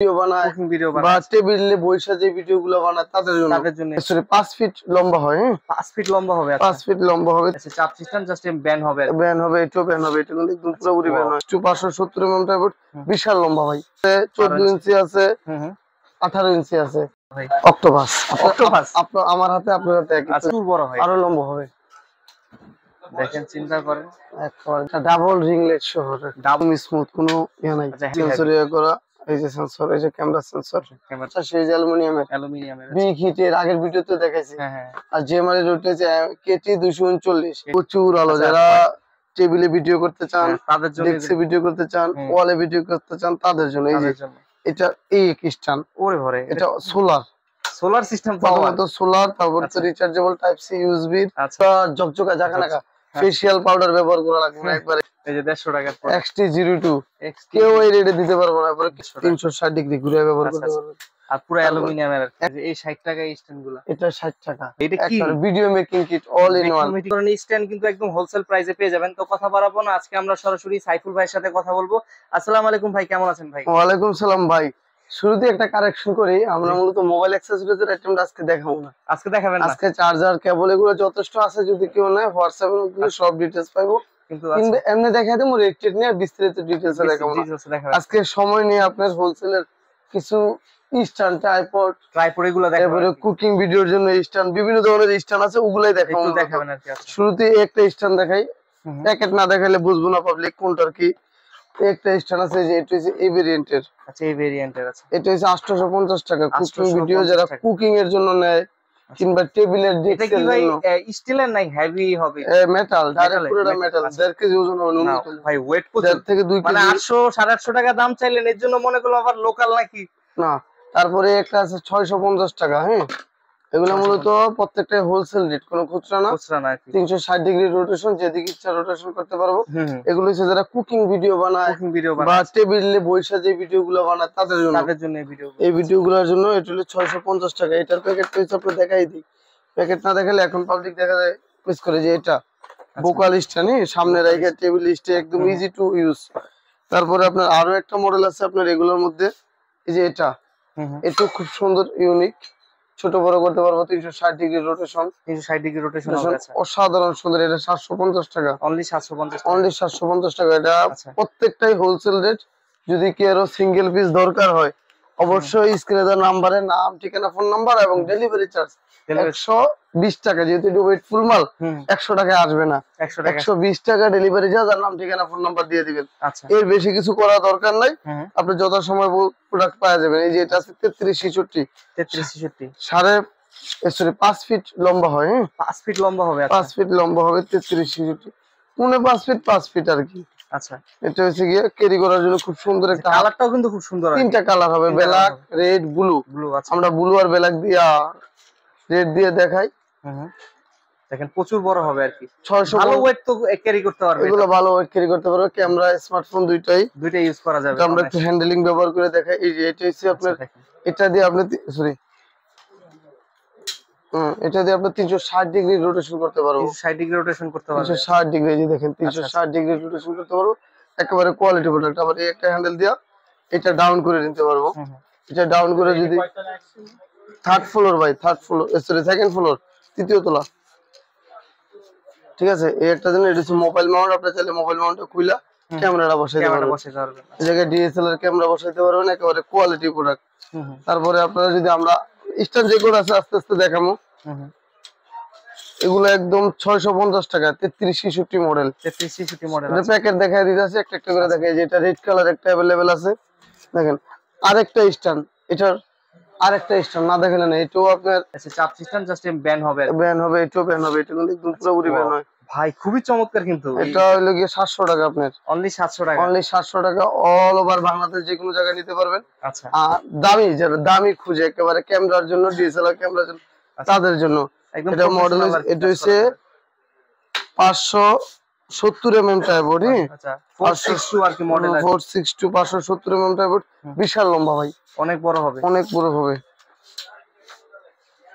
Video বানায় বা টেবিলে বসে যে ভিডিওগুলো বানায় তাদের জন্য 5 ফিট লম্বা হয়। 5 ফিট লম্বা হবে। 5 ফিট লম্বা হবে। আচ্ছা, চাপ সিস্টেম জাস্ট ব্যান হবে, এটাও ব্যান হবে। এটা কিন্তু একদম পুরোপুরি ব্যান হয়। 570 mm টাইপের বিশাল লম্বা ভাই। 14 ইঞ্চি আছে, 18 ইঞ্চি আছে ভাই। অক্টোপাস আপনার আমার হাতে আপনার হাতে একই। আচ্ছা, বড় হয়, আরো লম্বা হবে। দেখেন, চিন্তা করেন, একটা ডাবল রিংলেট সহ, ডাবল স্মুথ, কোনো ইয়া নাই। সেন্সর করা, এই যে সেন্সর, এই যে ক্যামেরা সেন্সর, ক্যামেরা সেই যে অ্যালুমিনিয়ামের বিগ হিটের আগের ভিডিওতে দেখাইছি। আর জেমারের উঠেছে কেটি 239। প্রচুর আলো। যারা টেবিলে ভিডিও করতে চান, তাদের জন্য, ডেস্কে ভিডিও করতে চান, ওয়ালে ভিডিও করতে চান, তাদের জন্য। এই যে এটা এই স্ট্যান্ড, ওরে ভরে, এটা সোলার সিস্টেম, প্রথমত সোলার, তারপর তো রিচার্জেবল টাইপ সি ইউএসবি। আচ্ছা, ঝকঝকা জাকানাকা ফেশিয়াল পাউডার ব্যবহার করা লাগবে না একবারে। এই যে 150 টাকার XT02 কেউ এই রেটে দিতে পারবে না। পরে 360 ডিগ্রি ঘুরে ব্যবহার করতে পারবে। আর পুরো অ্যালুমিনিয়ামের। এই 60 টাকা স্ট্যান্ড গুলো, এটা 60 টাকা। এটা কি video making kit all in one. এই স্ট্যান্ড কিন্তু একদম হোলসেল প্রাইসে পেয়ে যাবেন। তো কথা বাড়াবো না, আজকে আমরা সরাসরি সাইফুল ভাইয়ের সাথে কথা বলবো। আসসালামু আলাইকুম ভাই, কেমন আছেন ভাই? ওয়া আলাইকুম সালাম ভাই। শুরুতে একটা কারেকশন করি, আমরা মূলত মোবাইল অ্যাকসেসরিজের আইটেমটা আজকে দেখাবো না। আজকে দেখাবেন না? আজকে চার্জার, কেবল এগুলো যথেষ্ট আছে। যদি কেউ নেয় হোয়াটসঅ্যাপে মধ্যে সব ডিটেইলস পাবো। কিন্তু এমনি দেখাই দেবো, রেট নিয়ে বিস্তারিত ডিটেইলসে দেখাবো না। আজকে সময় নিয়ে আপনার হোলসেলের কিছু স্ট্যান্ড, ট্রাইপড এগুলো দেখাবো। তারপরে কুকিং ভিডিওর জন্য স্ট্যান্ড, বিভিন্ন ধরনের স্ট্যান্ড আছে, ওগুলাই দেখাবো। একটু দেখাবেন আর কি। শুরুতে একটা স্ট্যান্ড দেখাই, প্যাকেট না দেখাইলে বুঝবো না পাবলিক কোনটার কি। একটা স্ট্যান্ড আছে, যে এটা হচ্ছে এই ভেরিয়েন্টের। আচ্ছা, এই ভেরিয়েন্টের আছে। এটা হচ্ছে 850 টাকা। কুকিং ভিডিও যারা কুকিং এর জন্য নেয়, কিংবা টেবিলের ডেস্কের জন্য। এটা কি ভাই স্টিলের নাই, হেভি হবে? মেটাল, ডাইরেক্ট পুরোটা মেটাল। 1.5 কেজি ওজন হবে ন্যূনতম ভাই। ওয়েট কত? 1.5 থেকে 2 কেজি। মানে 800 850 টাকা দাম চাইলেন, এর জন্য মনে করলাম আবার লোকাল নাকি না। তারপরে একটা আছে 650 টাকা। হ্যাঁ, এগুলো মূলত প্রত্যেকটা হোলসেল রেট, কোনো খুচরা না। 360 ডিগ্রি রোটেশন, যেদিকে ইচ্ছা রোটেশন করতে পারবো। এগুলো হচ্ছে যারা কুকিং ভিডিও বানায় বা টেবিলে বসে যে ভিডিওগুলো বানায় তাদের জন্য এই ভিডিওগুলোর জন্য। এটা হলো 650 টাকা। এটার প্যাকেটটা হচ্ছে আপনি দেখাই দিই। প্যাকেট না দেখালে এখন পাবলিক দেখা যায় মিস করে, যে এটা বোকাল স্ট্যান্ড, সামনে রাইখা টেবিল স্টে, একদম ইজি টু ইউজ। তারপরে আপনার আরো একটা মডেল আছে আপনার এগুলোর মধ্যে, এই যে এটা খুব সুন্দর, ইউনিক, ছোট বড় করতে পারবো। 360 ডিগ্রি রোটেশন, 360 ডিগ্রি রোটেশন, অসাধারণ সুন্দর। এটা 750 টাকা, অনলি 750 টাকা। এটা প্রত্যেকটাই হোলসেল রেট। যদি কি আরো সিঙ্গেল পিস দরকার হয়, অবশ্যই স্ক্রিনে দেওয়া নাম্বারে নাম, ঠিকানা, ফোন নাম্বার এবং ডেলিভারি চার্জ 120 টাকা। যেহেতু এটা ওয়েট ফুল মাল, 100 টাকায় আসবে না। 120 টাকা ডেলিভারি চার্জ, আর নাম, ঠিকানা, ফোন নাম্বার দিয়ে দিবেন। এর বেশি কিছু করা দরকার নাই। আপনি যথাসময় প্রোডাক্ট পাওয়া যাবেন। এই যে এটা আছে 3366, 5 ফিট লম্বা হয়। 5 ফিট লম্বা হবে। 5 ফিট লম্বা হবে, 3366, 5 ফিট 5 ফিট আর কি। আচ্ছা, এটা হচ্ছে গিয়ে ক্যারি করার জন্য খুব সুন্দর। একটা কালারটাও কিন্তু খুব সুন্দর, তিনটা কালার হবে, ব্ল্যাক, রেড, ব্লু। আমরা ব্লু আর ব্ল্যাক দিয়া রেড দিয়ে দেখাই। দেখেন, প্রচুর বড় হবে আর কি। 600, ভালো ওয়েট তো ক্যারি করতে পারবে। এগুলো ভালো ওয়েট ক্যারি করতে পারবে। ক্যামেরা, স্মার্টফোন দুইটাই ইউজ করা যাবে। আমরা একটু হ্যান্ডলিং ব্যবহার করে দেখাই। এই যে এটা হচ্ছে আপনার, এটা দিয়ে আপনি এটা দিয়ে আপনি 360 ডিগ্রি রোটেশন করতে পারবো। 360 ডিগ্রি রোটেশন করতে পারবো। 360 ডিগ্রি, এই যে দেখেন 360 ডিগ্রি রোটেশন করতে পারবো। একেবারে কোয়ালিটি প্রোডাক্ট। আবার এই একটা হ্যান্ডেল দিয়া এটা ডাউন করে নিতে পারবো। এটা ডাউন করে যদি থার্ড ফ্লোর, সেকেন্ড ফ্লোর, তৃতীয় তলা, ঠিক আছে। এই একটা দিন এটা হচ্ছে মোবাইল মাউন্ট। আপনি চাইলে মোবাইল মাউন্টটা খুইলা ক্যামেরাটা বসাইতে পারবেন। এই জায়গায় ডিএসএলআর ক্যামেরা বসাইতে পারবেন। একেবারে কোয়ালিটি প্রোডাক্ট। তারপরে আপনারা যদি আমরা স্ট্যান্ড যেগুলো আছে আস্তে আস্তে দেখাবো। এগুলো একদম 650 টাকা, 3366 মডেল। 3366 মডেল এটা প্যাকেট দেখাই দিতেছে, একটা একটা করে দেখাই। যে এটা রেড কালার একটা अवेलेबल আছে, দেখেন। আরেকটা স্ট্যান্ড, এটার আরেকটা স্ট্যান্ড না দেখালে না। এটাও আপনার চাপ সিস্টেম, জাস্ট ব্যান হবে, এটাও ব্যান হবে। এটা কিন্তু একদম পুরোপুরি ব্যান হয় ভাই। খুবই চমৎকার। কিন্তু এটা হলো গিয়ে 700 টাকা আপনার, অনলি 700 টাকা, অনলি 700 টাকা। অল ওভার বাংলাদেশ যে কোনো জায়গায় নিতে পারবেন। আচ্ছা, আর দামি, যারা দামি খুঁজে একেবারে ক্যামেরার জন্য, ডিএসএলআর ক্যামেরার জন্য, তাদের জন্য এটা মডেল। এটা হচ্ছে 570 mm টাইপড। আচ্ছা, 462 আর কি মডেল, 462 570 mm টাইপড। বিশাল লম্বা ভাই, অনেক বড় হবে, অনেক বড় হবে।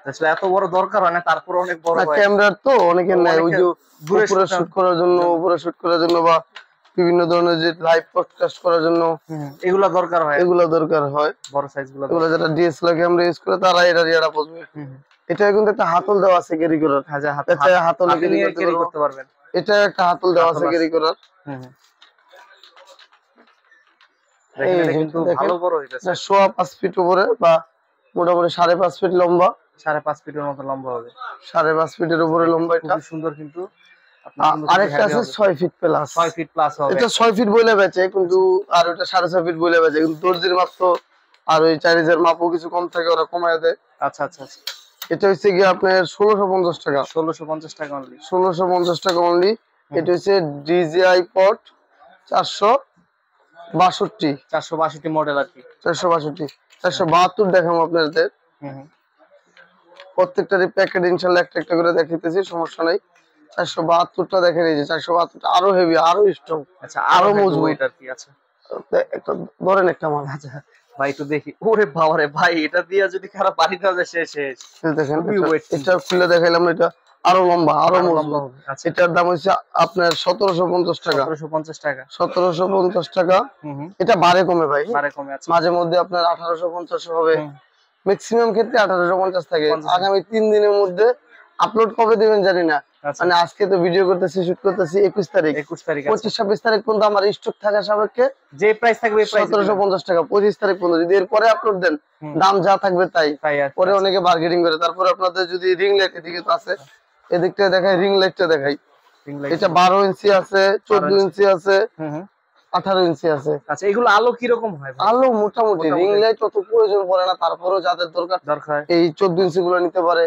আসলে এত বড় দরকার হয় না, তারপর অনেক বড় হয়। ক্যামেরার তো অনেকের নাই, ওই যে উপরে শুট করার জন্য, বা বিভিন্ন ধরনের যে লাইভ পডকাস্ট করার জন্য এগুলা দরকার হয়, বড় সাইজ গুলো যারা ডিএসএলআর ক্যামেরা ইউজ করে তারা এটা রিয়াটা বুঝবে। এটা কিন্তু একটা হাতল দেওয়া আছে ক্যারি করার, হাতলে ক্যারি করতে পারবেন। এটা একটা হাতল দেওয়া আছে ক্যারি করার। এটা কিন্তু ভালো বড় হইতাছে, 5 ফিট উপরে বা মোটামুটি 5.5 ফিট লম্বা, 5.5 ফিটের মতো লম্বা হবে, 5.5 ফিটের উপরে লম্বা। এটা খুব সুন্দর। কিন্তু আরেকটা আছে 6 ফিট প্লাস, 6 ফিট প্লাস হবে। এটা 6 ফিট বলে বেচে, কিন্তু আর ওটা 6.5 ফিট বলে বেচে, কিন্তু দর্জির মাপ তো আর ওই চাইনিজের মাপও কিছু কম থাকে, ওরা কমায় দেয়। আচ্ছা আচ্ছা আচ্ছা। এটা হচ্ছে কি আপনার 1650 টাকা, 1650 টাকা অনলি, 1650 টাকা অনলি। এটা হচ্ছে ডিজিআই পট 462 মডেল আর কি, 462 472 দেখাবো আপনাদের। প্রত্যেকটারই প্যাকেট ইনশাআল্লাহ একটা একটা করে দেখাইতেছি, সমস্যা নাই। 472টা দেখেন, এই যে 472টা আরো হেভি, আরো স্ট্রং, আচ্ছা আরো মজবুত আর কি। আচ্ছা একটা ধরেন একটা মাল। আচ্ছা ভাই তো দেখি, ওরে বাবা রে ভাই, এটা দিয়া যদি খারাপ পানি না যায় শেষ। দেখেন এটা খুলে দেখাইলাম, এটা আরো লম্বা, আরো মজবুত। এটার দাম হচ্ছে আপনার 1750 টাকা, 1750 টাকা, 1750 টাকা। এটা বাড়ে কমে ভাই, মাঝে মধ্যে আপনার 1850 হবে, ম্যাক্সিমাম ক্ষেত্রে 1850 থাকে। আগামী 3 দিনের মধ্যে আপলোড কবে দিবেন জানি না, মানে আজকে তো ভিডিও করতেছি, শুট করতেছি 21 তারিখ, 25-26 তারিখ পর্যন্ত আমার স্টক থাকা সাপেক্ষে যে প্রাইস থাকবে 1750 টাকা। 25 তারিখ পর্যন্ত যদি এরপরে আপলোড দেন, দাম যা থাকবে তাই। পরে অনেকে বার্গেনিং করে। তারপরে আপনাদের যদি রিং লাইট, এদিকে তো আছে, এদিকটা দেখাই, রিং লাইটটা দেখাই। এটা 12 ইঞ্চি আছে, 14 ইঞ্চি আছে, 18 ইঞ্চি আছে। আচ্ছা এগুলো আলো কি রকম হয়? আলো মোটামুটি, রিং লাইট অত প্রয়োজন পড়ে না, তারপরেও যাদের দরকার এই 14 ইঞ্চি গুলো নিতে পারে।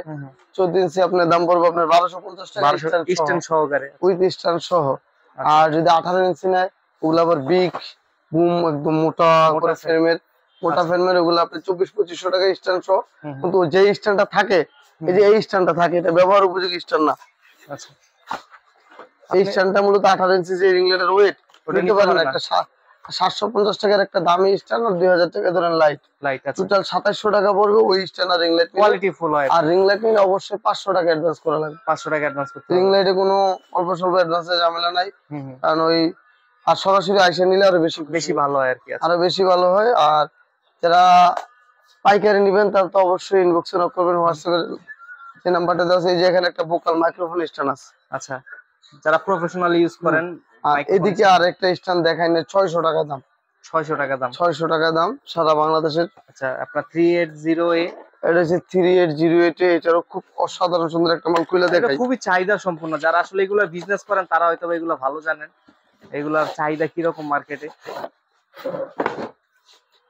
14 ইঞ্চি আপনার দাম পড়বে আপনার 1250 টাকা স্ট্যান্ড সহকারে, উইথ স্ট্যান্ড সহ। আর যদি 18 ইঞ্চি নেয়, ওগুলো আবার বিগ বুম, একদম মোটা করে ফ্রেমের, মোটা ফ্রেমের, ওগুলো আপনি 2400-2500 টাকা স্ট্যান্ড সহ। কিন্তু যে স্ট্যান্ডটা থাকে, এই যে এই স্ট্যান্ডটা থাকে, এটা ব্যবহার উপযোগী স্ট্যান্ড না। আচ্ছা এই স্ট্যান্ডটা মূলত 18 ইঞ্চি যে রিং লাইটের ওয়েট নিতে পারেন। একটা 750 টাকার একটা দামি স্ট্যান্ড আর 2000 টাকা ধরেন লাইট, টোটাল 2700 টাকা পড়বে ওই স্ট্যান্ড আর রিং লাইট কোয়ালিটি ফুল হয়। আর রিং লাইট নিলে অবশ্যই 500 টাকা অ্যাডভান্স করা লাগবে, 500 টাকা অ্যাডভান্স করতে হবে। রিং লাইটে কোনো অল্প স্বল্প অ্যাডভান্সের ঝামেলা নাই, কারণ ওই আর সরাসরি আইসা নিলে আরো বেশি ভালো হয় আর কি, আরো বেশি ভালো হয়। আর যারা পাইকারি নেবেন তারা তো অবশ্যই ইনবক্সে নক করবেন, হোয়াটসঅ্যাপে যে নাম্বারটা দেওয়া আছে। এই যে এখানে একটা ভোকাল মাইক্রোফোন স্ট্যান্ড আছে। আচ্ছা যারা প্রফেশনাল ইউজ করেন। এদিকে আর একটা স্ট্যান্ড দেখাই না, 600 টাকা দাম, 600 টাকা দাম, 600 টাকা দাম সারা বাংলাদেশের। আচ্ছা আপনার 380A, এটা হচ্ছে 3808, এটারও খুব অসাধারণ সুন্দর একটা মাল, খুলে দেখাই। এটা খুবই চাহিদা সম্পন্ন, যারা আসলে এগুলা বিজনেস করেন তারা হয়তো এগুলা ভালো জানেন, এগুলার চাহিদা কি রকম মার্কেটে।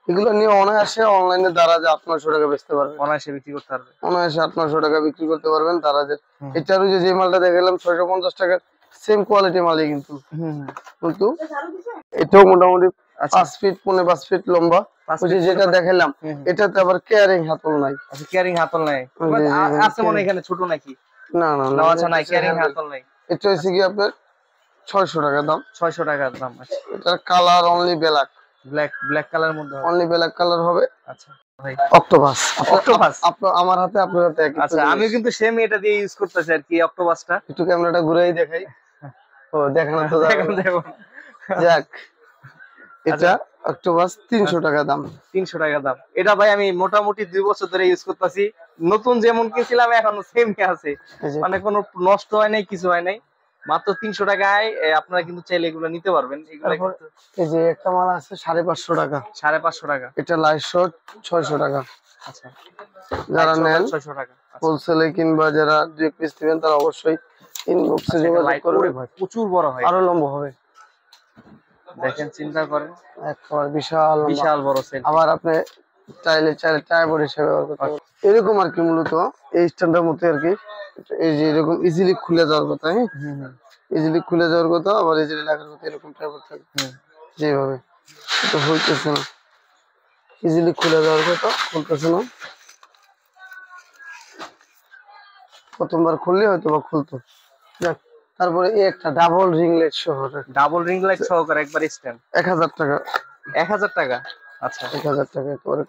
এগুলো নিয়ে অনায়াসে অনলাইনে দ্বারা যে 800 টাকা বেচতে পারবেন, অনায়াসে বিক্রি করতে পারবেন, অনায়াসে 800 টাকা বিক্রি করতে পারবেন তারা। যে এটার যে মালটা দেখালাম 650 টাকা, সেম কোয়ালিটি মালই, কিন্তু এটাও মোটামুটি 5 ফিট 5.5 ফিট লম্বা। যেটা দেখালাম এটাতে আবার কেয়ারিং হাতল নাই। আচ্ছা কেয়ারিং হাতল নাই আছে মনে এখানে ছোট নাকি? না না না, আচ্ছা নাই, কেয়ারিং হাতল নাই। এটা হচ্ছে কি আপনার 600 টাকা দাম, 600 টাকার দাম। আচ্ছা এটার কালার অনলি ব্ল্যাক কালার মধ্যে, অনলি ব্ল্যাক কালার হবে। আচ্ছা ভাই অক্টোপাস, আপনার আমার হাতে আপনার হাতে একই। আচ্ছা আমি কিন্তু সেম এটা দিয়ে ইউজ করতেছি আর কি, অক্টোপাসটা। একটু ক্যামেরাটা ঘুরেই দেখাই। ও দেখানো তো দেখো, যাক এটা অক্টোপাস 300 টাকা দাম, 300 টাকা দাম। এটা ভাই আমি মোটামুটি 2 বছর ধরে ইউজ করতেছি, নতুন যেমন কিনছিলাম এখনো সেম আছে, মানে কোনো নষ্ট হয় নাই, কিছু হয় নাই। মাত্র 300 টাকায় আপনারা কিন্তু চাইলে এগুলো নিতে পারবেন। এই যে একটা মাল আছে 550 টাকা, 550 টাকা। এটা লাইট শট 600 টাকা। আচ্ছা যারা নেন 600 টাকা হোলসেলে কিংবা যারা 2 পিস নেবেন তারা অবশ্যই ইনবক্সে যোগাযোগ করবেন। প্রচুর বড় হয়, আরো লম্বা হবে, দেখেন চিন্তা করেন, একবার বিশাল বড় সেল। আবার আপনি চাইলে ট্রাইপড হিসেবে ব্যবহার করতে পারেন। এরকম আর কি, মূলত এই স্ট্যান্ডের মতো আর কি। এই যে এরকম ইজিলি খুলে যাওয়ার কথা, হ্যাঁ ইজিলি খুলে যাওয়ার কথা, আবার ইজিলি লাগার কথা, এরকম ট্রাইপড থাকে যেভাবে। এটা হইতেছে না, ইজিলি খুলে যাওয়ার কথা, খুলতেছে না। প্রথমবার খুললে হয়তো বা খুলতো। যাক তারপরে এই একটা ডাবল রিং লাইট সহকারে একবার স্ট্যান্ড 1000 টাকা, 1000 টাকা। আচ্ছা 1000 টাকা করে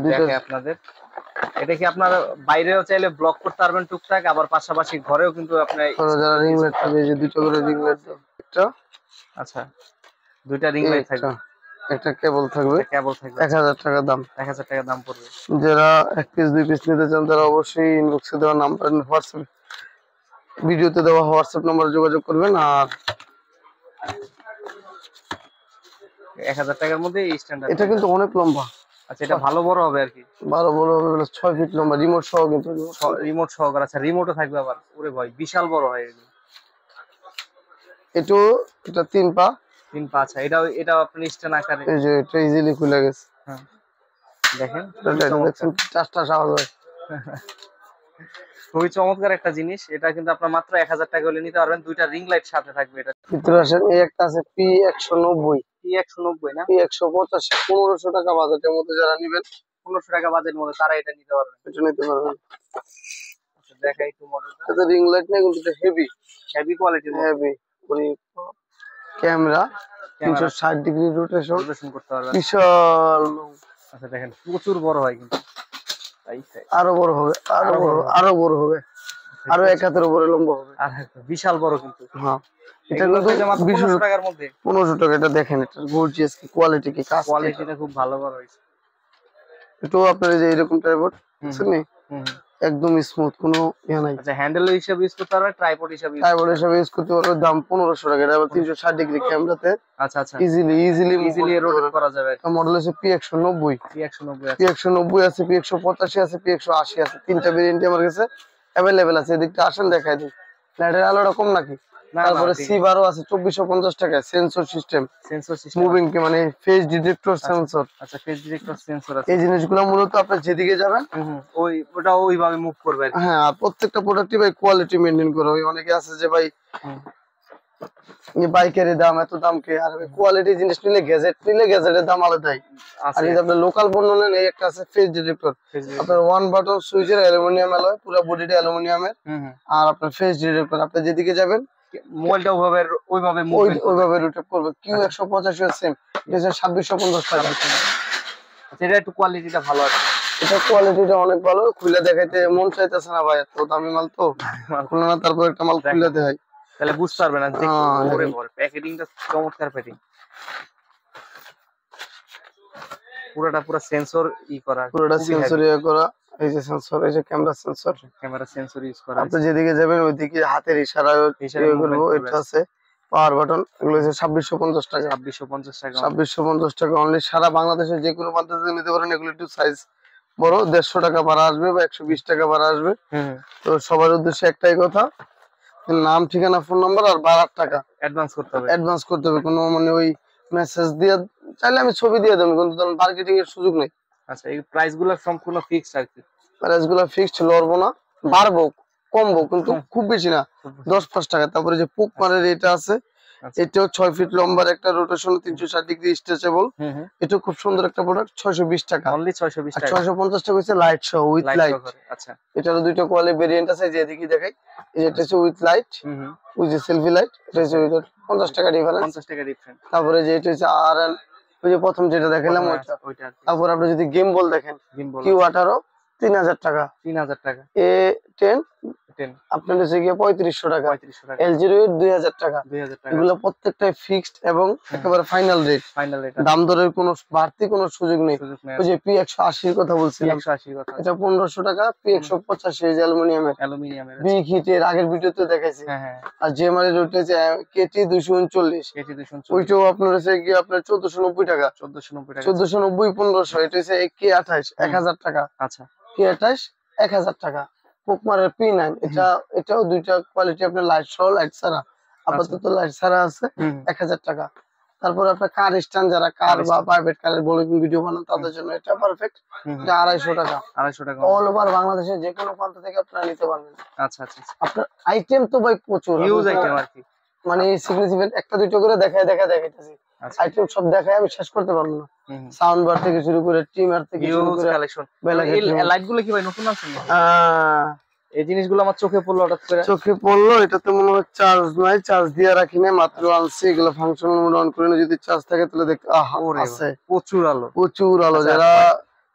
দেখে আপনাদের। এটা কি আপনার বাইরেও চাইলে ব্লক করতে পারবেন টুকটাক, আবার পাশাপাশি ঘরেও কিন্তু আপনি যারা রিং লাইট থাকে, যে দুটো করে রিং লাইট একটা আচ্ছা, দুইটা রিং লাইট থাকবে, একটা কেবল থাকবে, 1000 টাকা দাম। 1000 টাকা দাম পড়বে। যারা এক পিস দুই পিস নিতে চান তারা অবশ্যই ইনবক্সে দেওয়া নাম্বার, হোয়াটসঅ্যাপ ভিডিওতে দেওয়া হোয়াটসঅ্যাপ নাম্বারে যোগাযোগ করবেন। আর 1000 টাকার মধ্যে এই স্ট্যান্ডার্ড, এটা কিন্তু অনেক লম্বা। আচ্ছা, এটা ভালো বড় হবে আর কি, ভালো বড় হবে, 6 ফিট লম্বা, রিমোট সহ কিন্তু, রিমোট সহকারে। আচ্ছা, রিমোটও থাকবে আবার, ওরে ভাই বিশাল বড় হয় এগুলো। এটা 3 পা। আচ্ছা, এটা আপনি স্ট্যান্ড আকারে, এই যে এটা ইজিলি খুলে গেছে। হ্যাঁ দেখেন, দেখছেন চাষটা আওয়াজ হয়। খুবই চমৎকার একটা জিনিস। এটা কিন্তু আপনার মাত্র 1000 টাকা হলে নিতে পারবেন, দুইটা রিং লাইট সাথে থাকবে। এটা ভিতরে আসেন, এই একটা আছে P190, P190 না P185, 1500 টাকা বাজেটের মধ্যে যারা নেবেন, 1500 টাকা বাজেটের মধ্যে তারা এটা নিতে পারবেন। এটা নিতে পারবেন। আচ্ছা, দেখাই একটু মডেলটা। এটা রিং লাইট না, কিন্তু এটা হেভি কোয়ালিটির, হেভি। ক্যামেরা 360 ডিগ্রি রোটেশন করতে পারবেন, বিশাল। আচ্ছা দেখেন, প্রচুর বড় হয় কিন্তু, আরো বড় হবে, আরো বড় হবে, আরো 1 হাতের উপরে লম্বা হবে, আর বিশাল বড় কিন্তু। হ্যাঁ, এটা কিন্তু 1500 টাকার মধ্যে। 1500 টাকা। এটা দেখেন, এটা গর্জিয়াস কি কোয়ালিটি, কি কাজ, কোয়ালিটিটা খুব ভালো বড় হয়েছে। এটা আপনার এই যে এরকম ট্রাইপড বুঝছেন, একদম স্মুথ, কোনো ইয়া নাই। আচ্ছা, হ্যান্ডেল হিসেবে ইউজ করতে পারবে, ট্রাইপড হিসেবে ইউজ করতে পারবে। দাম 1500 টাকা। এটা আবার 360 ডিগ্রি ক্যামেরাতে। আচ্ছা আচ্ছা, ইজিলি রোটেট করা যাবে। মডেল হচ্ছে P190, P190 আছে, P185 আছে, P180 আছে। তিনটা ভেরিয়েন্ট আমার কাছে अवेलेबल আছে। এদিকটা আসেন দেখাই দিই। লাইটের আলোটা কম নাকি? তারপরে C12 আছে 2450 টাকা, সেন্সর সিস্টেম, মুভিং কি মানে ফেস ডিটেক্টর সেন্সর। আচ্ছা, ফেস ডিটেক্টর সেন্সর আছে। এই জিনিসগুলো মূলত আপনি যেদিকে যাবেন ওটা ওইভাবে মুভ করবে। হ্যাঁ, আর প্রত্যেকটা প্রোডাক্টই ভাই কোয়ালিটি মেইনটেইন করে। অনেকে আছে যে ভাই বাইকের দাম এত দাম কে, আর কোয়ালিটি জিনিস নিলে, গ্যাজেট নিলে গ্যাজেটের দাম আলাদাই। আর এই যে আপনি লোকাল পণ্য নেন, এই একটা আছে ফেস ডিটেক্টর, আপনার ওয়ান বাটন সুইচের, অ্যালুমিনিয়াম অ্যালয়, পুরো বডিটা অ্যালুমিনিয়ামের। আর আপনার ফেস ডিটেক্টর, আপনি যেদিকে যাবেন মোবাইলটা ওইভাবে রোটেট করবে। Q185 সেম, এটা 2650 টাকা। এটা একটু কোয়ালিটিটা ভালো আছে, এটা কোয়ালিটিটা অনেক ভালো। খুলে দেখাইতে মন চাইতেছে না ভাই, এত দামি মাল তো খুলে না, তারপর একটা মাল খুলে দেখাই, তাহলে বুঝতে পারবে না। প্যাকেটিংটা চমৎকার, প্যাকেটিং পুরোটা সেন্সর করা, পুরোটা সেন্সর করা। এই যে সেন্সর, এই যে ক্যামেরা সেন্সর ইউজ করা। আপনি যেদিকে যাবেন ওইদিকে হাতের ইশারায় করব। এটা আছে পাওয়ার বাটন, এগুলো হচ্ছে 2650 টাকা। 2650 টাকা অনলি। সারা বাংলাদেশের যে কোনো প্রান্ত থেকে নিতে পারেন। এগুলো একটু সাইজ বড়, 150 টাকা ভাড়া আসবে বা 120 টাকা ভাড়া আসবে। তো সবার উদ্দেশ্যে একটাই কথা, নাম, ঠিকানা, ফোন নাম্বার আর 12 টাকা অ্যাডভান্স করতে হবে। কোনো মানে ওই মেসেজ দিয়ে চাইলে আমি ছবি দিয়ে দেবো, কিন্তু মার্কেটিং এর সুযোগ নেই। আচ্ছা, এই প্রাইস গুলো সম্পূর্ণ ফিক্সড আর কি? প্রাইস গুলো ফিক্সড, লড়বো না, বাড়বো কমবো, কিন্তু খুব বেশি না, 10-5 টাকা। তারপরে যে পুক মারের এটা আছে, এটাও 6 ফিট লম্বার, একটা রোটেশন 360 ডিগ্রি স্ট্রেচেবল। এটা খুব সুন্দর একটা প্রোডাক্ট, 620 টাকা অনলি। 620 টাকা। 650 টাকা হচ্ছে লাইট সহ, উইথ লাইট। আচ্ছা, এটারও দুইটা কোয়ালিটি ভেরিয়েন্ট আছে, যেদিকে দেখাই। এই যে এটা হচ্ছে উইথ লাইট, ওই যে সেলফি লাইট, এটা হচ্ছে উইথ 50 টাকা ডিফারেন্স। 50 টাকা ডিফারেন্স। তারপরে যে এটা হচ্ছে আর ওই যে প্রথম যেটা দেখালাম ওইটা। তারপর আপনি যদি গেম বল দেখেন, Q18 3000 টাকা, A10 আপনার হচ্ছে গিয়ে 3500 টাকা, L08 2000 টাকা। এগুলো প্রত্যেকটাই ফিক্সড এবং একেবারে ফাইনাল রেট। দাম দরের কোনো বাড়তি কোনো সুযোগ নেই। ওই যে P180 এর কথা বলছিলাম, এটা 1500 টাকা। P185 এই যে অ্যালুমিনিয়ামের, বিগ হিটের আগের ভিডিওতে দেখাইছি। আর জেমারের ওইটা যে KT 239, ওইটাও আপনার হচ্ছে গিয়ে আপনার 1490 টাকা। 1490 1500। এটা হচ্ছে K28 1000 টাকা। আচ্ছা, K28 1000 টাকা। পোকমারের P9, এটাও দুইটা কোয়ালিটি, আপনার লাইট সহ লাইট ছাড়া। আপাতত লাইট ছাড়া আছে, 1000 টাকা। তারপর আপনার কার স্ট্যান্ড, যারা কার বা প্রাইভেট কারের ব্লগিং ভিডিও বানান তাদের জন্য এটা পারফেক্ট। এটা 250 টাকা। অল ওভার বাংলাদেশের যে কোনো প্রান্ত থেকে আপনারা নিতে পারবেন। আচ্ছা, আপনার আইটেম তো ভাই প্রচুর, হিউজ আইটেম আর কি। মানে সিগনিফিকেন্ট একটা দুটো করে দেখাইতেছি। আইটেম সব দেখাই আমি শেষ করতে পারবো না। সাউন্ড বার থেকে শুরু করে ট্রিমার থেকে শুরু করে কালেকশন। এই লাইট গুলো কি ভাই নতুন আছে? এই জিনিসগুলো আমার চোখে পড়লো, হঠাৎ করে চোখে পড়লো। এটাতে মনে হয় চার্জ নাই, চার্জ দিয়ে রাখি না, মাত্র আনছি। এগুলো ফাংশনাল মোড অন করে যদি চার্জ থাকে তাহলে দেখতে আছে প্রচুর আলো। যারা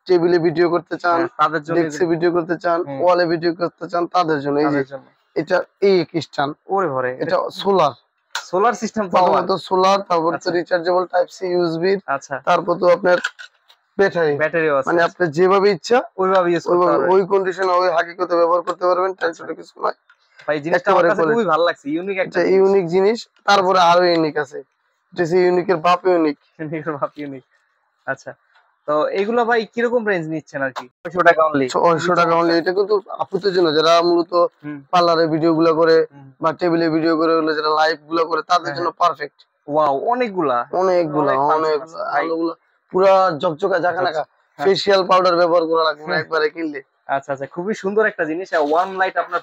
টেবিলে ভিডিও করতে চান, তাদের জন্য, ডেস্কে ভিডিও করতে চান, ওয়ালে ভিডিও করতে চান, তাদের জন্য। এই যে এটা এই কিস্টান, ওরে ভরে, এটা সোলার, সোলার সিস্টেম প্রথমত সোলার, তারপর তো রিচার্জেবল টাইপ সি ইউএসবি, আচ্ছা তারপর তো আপনার ব্যাটারিও আছে, মানে আপনি যেভাবে ইচ্ছা ওইভাবে ইউজ করতে পারবেন, ওই কন্ডিশনে ওই হাকিকতে ব্যবহার করতে পারবেন, টেনশনের কিছু নাই ভাই। জিনিসটা আমার কাছে খুবই ভালো লাগছে, ইউনিক একটা ইউনিক জিনিস। তারপরে আরো ইউনিক আছে, এটা হচ্ছে ইউনিকের বাপ ইউনিক, ইউনিকের বাপ ইউনিক। আচ্ছা, তো এগুলো ভাই কিরকম রেঞ্জ নিচ্ছেন আর কি? 600 টাকা অনলি, 600 টাকা অনলি। এটা কিন্তু আপুদের জন্য, যারা মূলত পার্লারে ভিডিও গুলো করে বা টেবিলে ভিডিও করে, যারা লাইভ গুলো করে, তাদের জন্য পারফেক্ট। ওয়াও, অনেকগুলা আলোগুলা পুরা ঝকঝকা ঝাঁকানাকা, ফেশিয়াল পাউডার ব্যবহার করা লাগবে না একবারে কিনলে। আচ্ছা আচ্ছা, খুবই সুন্দর একটা জিনিস। ওয়ার্ম লাইট আপনার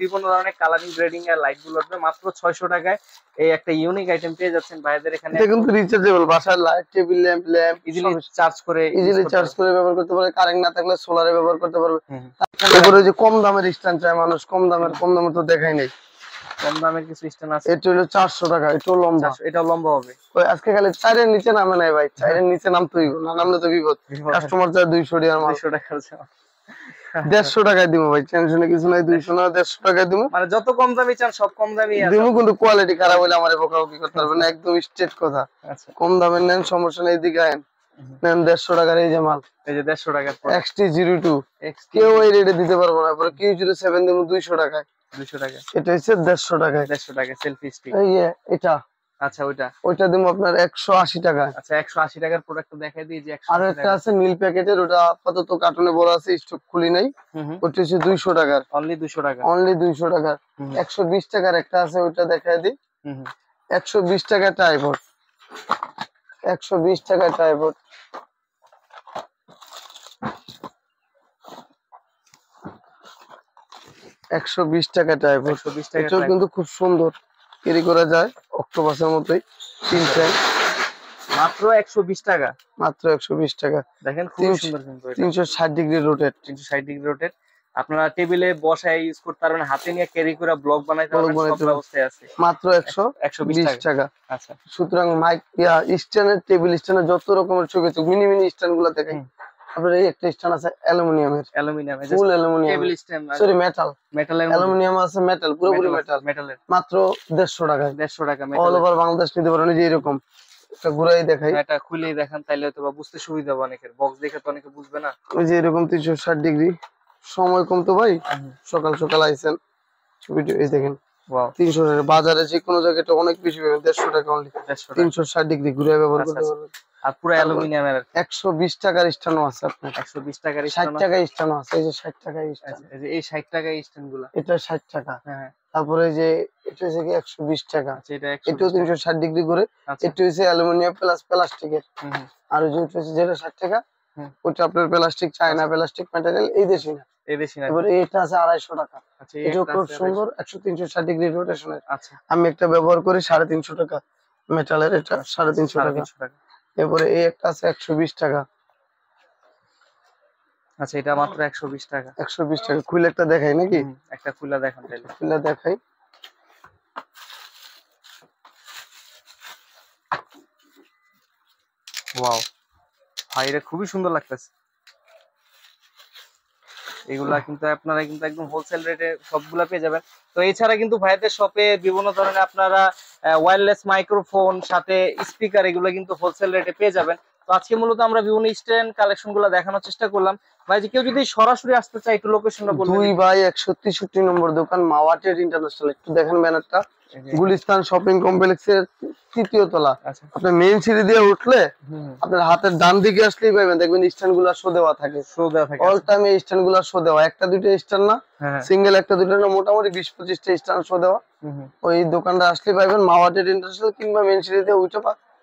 বিভিন্ন ধরনের কালারিং গ্রেডিং এর লাইট গুলো মাত্র 600 টাকায় এই একটা ইউনিক আইটেম পেয়ে যাচ্ছেন ভাইদের এখানে। এটা কিন্তু রিচার্জেবল, বাসার light, table lamp easily charge করে ব্যবহার করতে পারবে, কারেন্ট না থাকলে সোলারে ব্যবহার করতে পারবে। তারপরে যে কম দামের স্ট্যান্ড চায় মানুষ, কম দামের তো দেখাই নাই, কম দামের কিছু স্ট্যান্ড আছে। এটা হলো 400 টাকা, এটাও লম্বা, এটাও লম্বা হবে। ওই আজকে খালি 4 এর নিচে নামে নাই ভাই, 4 এর নিচে নামতেই না, নামলে তো বিপদ। কাস্টমার চায় 200 টাকা, 200 টাকা 150 টাকায় দিব ভাই, টেনশনে কিছু নাই, 200 না 150 টাকায় দিব। মানে যত কম দামি চান সব কম দামি আছে, দিব কিন্তু কোয়ালিটি খারাপ হলে আমারে বকাবকি করতে পারবে না, একদম স্ট্রেট কথা। আচ্ছা, কম দামের নেন, সমস্যা নেই, এদিকে আইন, নেন 150 টাকার এই যে মাল, এই যে 150 টাকার XT02 কেউ এই রেটে দিতে পারবে না। পরে Q07 দিব 200 টাকায়, 200 টাকা। এটা হচ্ছে 150 টাকায়, 150 টাকা সেলফি স্টিক। এই যে এটা, আচ্ছা ওইটা দিব আপনার 180 টাকা। আচ্ছা 180 টাকার প্রোডাক্ট দেখাই দিই, যে আর একটা আছে নীল প্যাকেটের, ওটা আপাতত কার্টুনে বড় আছে, স্টক খুলি নাই, ওটা হচ্ছে 200 টাকার, অনলি 200 টাকা, অনলি 200 টাকার। 120 টাকার একটা আছে, ওইটা দেখাই দিই, 120 টাকা ট্রাইপড, 120 টাকা ট্রাইপড। 120 টাকা ট্রাইপড, এটাও কিন্তু খুব সুন্দর, ক্যারি করা যায়, অক্টোপাসের মতোই, 3 চাই, মাত্র 120 টাকা, মাত্র 120 টাকা। দেখেন খুব সুন্দর, কিন্তু 360 ডিগ্রি রোটেট, 360 ডিগ্রি রোটেট। আপনারা টেবিলে বসায় ইউজ করতে পারবেন, হাতে নিয়ে ক্যারি করে ব্লগ বানাইতে পারবেন, সব ব্যবস্থায় আছে, মাত্র 120 টাকা। আচ্ছা, সুতরাং মাইক স্ট্যান্ডের, টেবিল স্ট্যান্ডের যত রকমের চোখে চোখ মিনি স্ট্যান্ড গুলো দেখাই। আপনার এই একটা স্ট্যান্ড আছে অ্যালুমিনিয়ামের, full aluminium, table stand, sorry মেটালের, অ্যালুমিনিয়াম আছে, মেটাল, পুরোপুরি মেটালের, মাত্র 150 টাকায়, 150 টাকা। অল ওভার বাংলাদেশ নিতে পারেন। যে এরকম একটা ঘুরাই দেখাই, এটা খুলেই দেখান, তাইলে হয়তো বুঝতে সুবিধা হবে অনেকের, বক্স দেখে তো অনেকে বুঝবে না। ওই যে এরকম 360 ডিগ্রি, সময় কম তো ভাই, সকাল সকাল আইছেন, ভিডিও এই দেখেন, ওয়াও 300 টাকা। বাজারে যে কোনো জায়গায় এটা অনেক বেশি পাবেন, 150 টাকা অনলি, 360 ডিগ্রি ঘুরে ব্যবহার করতে পারবেন। আর পুরো অ্যালুমিনিয়ামের 120 টাকার স্ট্যান্ড আছে আপনার, 120 টাকার 60 টাকা স্ট্যান্ড আছে, এই যে 60 টাকা স্ট্যান্ড, এই 60 টাকা স্ট্যান্ড গুলো, এটা 60 টাকা। হ্যাঁ, তারপরে যে এটা হচ্ছে কি 120 টাকা, এটাও 360 ডিগ্রি করে, এটা হচ্ছে অ্যালুমিনিয়াম প্লাস প্লাস্টিকের। আর ওই যে যেটা 60 টাকা, ওটা আপনার প্লাস্টিক, চায়না প্লাস্টিক ম্যাটেরিয়াল, এই দেশি না, এই দেশি না। এবারে এটা আছে 250 টাকা, আচ্ছা এটাও খুব সুন্দর, 360 ডিগ্রি রোটেশনের। আচ্ছা, আমি একটা ব্যবহার করি 350 টাকা মেটালের, এটা 350 টাকা। এরপরে এই একটা আছে 120 টাকা, আচ্ছা এটা মাত্র 120 টাকা, 120 টাকা। খুলে একটা দেখাই নাকি, একটা খুলে দেখান, তাহলে খুলে দেখাই। ওয়াও ভাই, এটা খুবই সুন্দর লাগতেছে। এগুলা কিন্তু আপনারা কিন্তু একদম হোলসেল রেটে সবগুলা পেয়ে যাবেন। তো এছাড়া কিন্তু ভাইদের শপে বিভিন্ন ধরনের আপনারা ওয়্যারলেস মাইক্রোফোন, সাথে স্পিকার, এগুলো কিন্তু হোলসেল রেটে পেয়ে যাবেন। তো আজকে মূলত আমরা বিভিন্ন স্ট্যান্ড কালেকশন গুলো দেখানোর চেষ্টা করলাম। ভাই যে কেউ যদি সরাসরি আসতে চায়, একটু লোকেশনটা বলবেন। 2 বাই 163 নম্বর দোকান, মাওয়া ট্রেড ইন্টারন্যাশনাল। একটু দেখেন ব্যানারটা, গুলিস্তান শপিং কমপ্লেক্সের 3য় তলা। আপনি মেইন সিঁড়ি দিয়ে উঠলে আপনার হাতের ডান দিকে আসলেই পাবেন, দেখবেন স্ট্যান্ড গুলো শো দেওয়া থাকে, অল টাইম এই স্ট্যান্ড গুলো শো দেওয়া, একটা দুইটা স্ট্যান্ড না, সিঙ্গেল একটা দুইটা না, মোটামুটি 20-25টা স্ট্যান্ড শো দেওয়া। ওই দোকানটা আসলে পাবেন, মাওয়া ট্রেড ইন্টারন্যাশনাল, কিংবা মেইন সিঁড়ি দিয়ে উঠে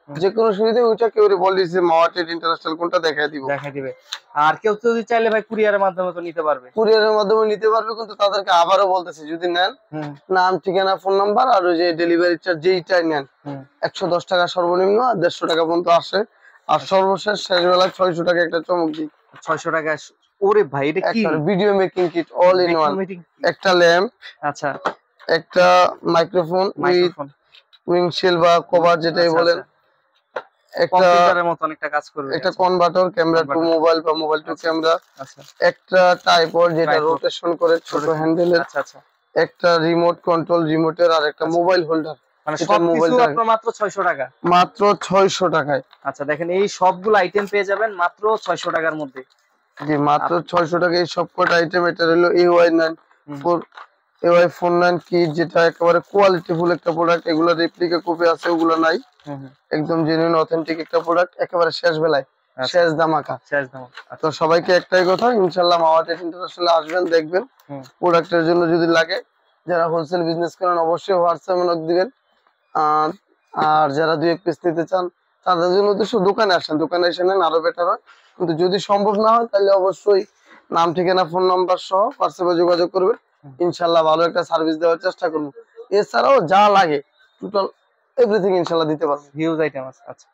যে কোনো সিঁড়িতে উঠে কেউ বলি যে মাওয়া ট্রেড ইন্টারন্যাশনাল কোনটা দেখাই দিবে। আর কেউ যদি চাইলে ভাই কুরিয়ারের মাধ্যমে তো নিতে পারবে, কুরিয়ারের মাধ্যমে নিতে পারবে, কিন্তু তাদেরকে আবারও বলতেছি, যদি নেন নাম, ঠিকানা, ফোন নাম্বার আর ওই যে ডেলিভারি চার্জ যেইটাই নেন 110 টাকা সর্বনিম্ন, আর 150 টাকা পর্যন্ত আসে। আর সর্বশেষ শেষ বেলায় 600 টাকা একটা চমক দিই, 600 টাকা। ওরে ভাই, এটা কি? Video making kit, all in one, একটা ল্যাম্প, আচ্ছা একটা মাইক্রোফোন উইথ উইন্ডশিল্ড বা কভার যেটাই বলেন, একটা কম্পিউটারের মত অনেকটা কাজ করবে, একটা কনভার্টার, ক্যামেরা টু মোবাইল বা মোবাইল টু ক্যামেরা, আচ্ছা একটা ট্রাইপড যেটা রোটেশন করে ছোট হ্যান্ডেলের, আচ্ছা আচ্ছা একটা রিমোট কন্ট্রোল, রিমোটের, আর একটা মোবাইল হোল্ডার, মানে সবকিছু আপনার মাত্র 600 টাকা, মাত্র 600 টাকায়। আচ্ছা দেখেন এই সবগুলো আইটেম পেয়ে যাবেন মাত্র 600 টাকার মধ্যে। জি মাত্র 600 টাকায় এই সবকটা আইটেম। এটা হলো AY49 কি, যেটা একেবারে কোয়ালিটি ফুল একটা প্রোডাক্ট। এগুলা রেপ্লিকা কপি আছে, ওগুলা নাই, একদম জেনুইন অথেন্টিক একটা প্রোডাক্ট, একেবারে শেষ বেলায় শেষ ধামাকা। তো সবাইকে একটাই কথা, ইনশাআল্লাহ মাওয়া ট্রেড ইন্টারন্যাশনালে আসবেন, দেখবেন প্রোডাক্টের জন্য যদি লাগে, যারা হোলসেল বিজনেস করেন অবশ্যই হোয়াটসঅ্যাপে নক দিবেন। আর যারা 2-1 পিস নিতে চান তাদের জন্য তো শুধু দোকানে আসেন, দোকানে এসে নেন আরো বেটার হয়। কিন্তু যদি সম্ভব না হয় তাহলে অবশ্যই নাম ঠিকানা ফোন নাম্বার সহ হোয়াটসঅ্যাপে যোগাযোগ করবেন, ইনশাআল্লাহ ভালো একটা সার্ভিস দেওয়ার চেষ্টা করবো। এছাড়াও যা লাগে টোটাল এভরিথিং ইনশাআল্লাহ দিতে পারবো। হিউজ আইটেম আছে। আচ্ছা